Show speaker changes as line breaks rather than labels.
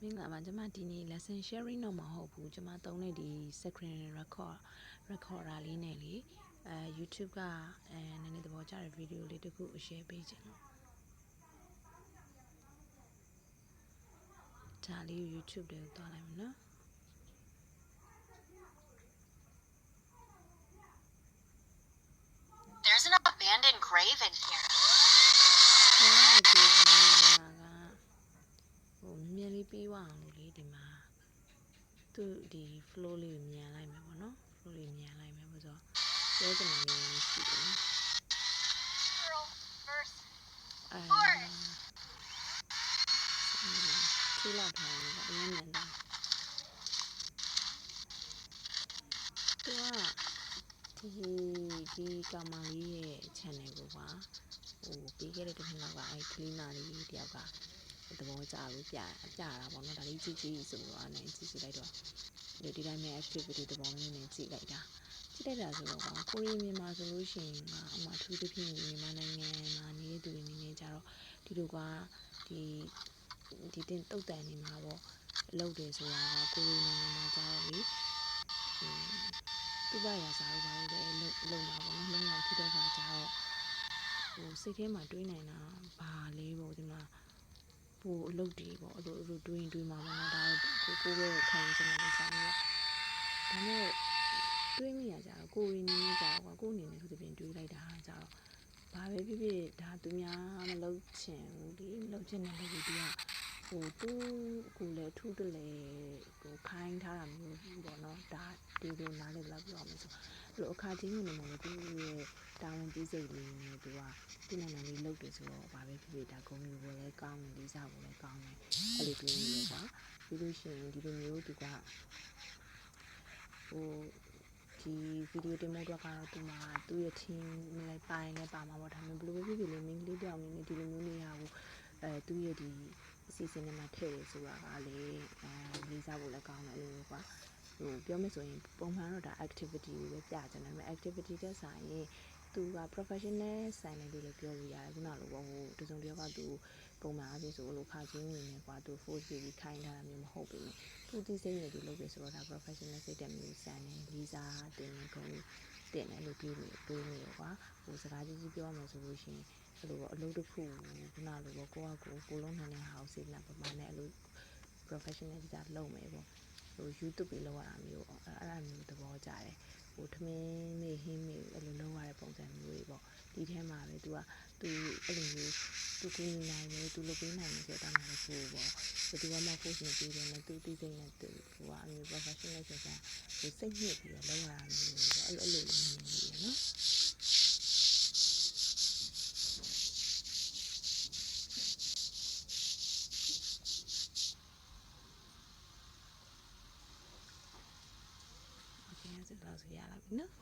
င်္ဂလာပါကျွန်မဒီနေ့ lesson sharing တော့မဟုတ်ဘူးကျွန်မသုံးတဲ့ဒီ screen recorder လေးနဲ့လေYouTube ကနည်းနည်းသဘောကျတဲ့ video လေးတစ်ခု share ပေးခြင်းလို့ဒါလေး YouTube တွေကိုသွားလိုက်မယ်နော်
There's an abandoned grave in here.
မြင်လေးပြီးသွားအောင်လို့လေဒီမှာသူဒီ flow လေးကိုမြန်လိုက်မယ်ပေါ့နော် flow လေးမြန်လိုက်မယ်ဆိုတော့ပြောချင်တာလေးရှိတယ်နော်
Girl, first, forest.
ထူလောက်ထားတယ်ပေါ့အရင်မြန်တာဒီကောင်မလေးရဲ့ channel ကိုပါပြီးခဲ့တဲ့တစ်နှစ်လောက်ကအဲ့ cleaner လေးတယောက်ကသဘောကျလို့ပြတာပေါ့နော်ဒါလေးကြည့်ဆိုတော့အဲ့ကြည့်လိုက်တော့ဒီတိုင်းမဲ့ activity သဘောမျိုးနဲ့ကြည့်လိုက်တာဆိုတော့ကိုရီးမြန်မာဆိုလို့ရှိရင်အမှအထူးသဖြင့်မြန်မာနိုင်ငံမှာနေတဲ့သူတွေနေနေကြတော့ဒီလိုကဒီတင်တုတ်တန်နေမှာပေါ့လုပ်တယ်ဆိုတာကကိုရီးနိုင်ငံမှာကြားတော့လေသူ့ဘာရစားလို့ပါလို့ပဲလုံမှာပေါ့နော်လုံအောင်ဖြစ်တဲ့ခါကျတော့စိတ်ထဲမှာတွေးနိုင်တာဘာလဲပေါ့ဒီမှာပို့အလုပ်တွေပေါ့အဲ့လိုတွေးမှာပေါ့နော်ဒါကိုပဲခံယူချင်တဲ့ဆိုင်ပေါ့ဒါနဲ့တွေးမိရကြတော့ကိုရီးနေကြတော့ကိုအနေနဲ့သူပြင်တွေးလိုက်တာကြတော့ဘာပဲဖြစ်ဖြစ်ဒါသူများမလုပ်ချင်ဘူးဒီမလုပ်ချင်တဲ့လူတွေကသူကိုလည်းထူးတလေခိုင်းထားတာမျိုးပေါ့နော်ဒါဒီလိုနားလည်လောက်ပြောမယ်ဆိုလို့အခါချင်းနေမှာလည်းသူရဲ့တာဝန်ကြီးစိတ်လေးနဲ့သူကဒီနိုင်ငံလေးလုပ်တယ်ဆိုတော့ဘာပဲဖြစ်ဖြစ်ဒါဂုဏ်ယူဖို့လည်းကောင်းတယ်လေးစားဖို့လည်းကောင်းတယ်အဲ့လိုတွေးနေပါပြီးလို့ရှိရင်ဒီလိုမျိုးသူကဒီ video တင်မို့တော့ကတော့သူမှာသူ့ရဲ့ team နဲ့ပိုင်းနဲ့ပါမှာပေါ့ဒါပေမဲ့ဘယ်လိုပဲဖြစ်ဖြစ်လေး main လေးတောင်နေဒီလိုမျိုးနေရကိုသူ့ရဲ့ဒီအစီအစဉ်တွေမှာထည့်ရဆိုတာကလေလေးစားဖို့လည်းကောင်းတယ်လို့ကွာပြောမယ်ဆိုရင်ပုံမှန်တော့ဒါ activity ကိုပဲပြကြတယ်ဒါပေမဲ့ activity တက်ဆိုင်ရင်သူက professional ဆိုင်တယ်လို့လည်းပြောလို့ရတယ်ခုနလိုပေါ့တစုံတစ်ယောက်ကသူပုံမှန်အဖြစ်ဆိုလို့ခါချင်းနေနေကွာသူ force ပြီးခိုင်းထားတာမျိုးမဟုတ်ဘူးသူသိစိတ်နဲ့သူလုပ်ရဆိုတော့ဒါ professional စိတ်တက်မျိုးဆိုင်တယ်လေးစားတင်ကုန်တင်တယ်လို့တွေးနေကွာစကားကြီးပြောမှဆိုလို့ရှိရင်အဲ့လိုပေါ့အလုပ်တစ်ခုခုနလိုပေါ့ကိုလုံးနိုင်တဲ့ဟာကိုစိတ်နဲ့ပမာနဲ့အဲ့လို professional ကြလုပ်မယ်ပေါ့YouTube ပြီးလောက်ရတာမျိုးအဲ့ဒါမျိုးသဘောကျတယ်ထမင်းမေဟင်းမေအဲ့လိုလုပ်ရတဲ့ပုံစံမျိုးတွေပေါ့ဒီထဲမှာပဲသူအဲ့လိုမျိုးသူကူညီနိုင်တယ်သူလုပ်ပေးနိုင်တယ်ဆိုတော့တောင်းတယ်ဆိုပေါ့ဘယ်သူမှ force မပေးဘဲနဲ့သူသိစိတ်နဲ့သူကအမျိုး professional ဆိုတာစိတ်ညစ်ပြီးတော့လုပ်ရတာမျိုးပေါ့အဲ့လိုမြင်နေရနော်โอเคအဲ့ဒါဆိုရလာပြီနော်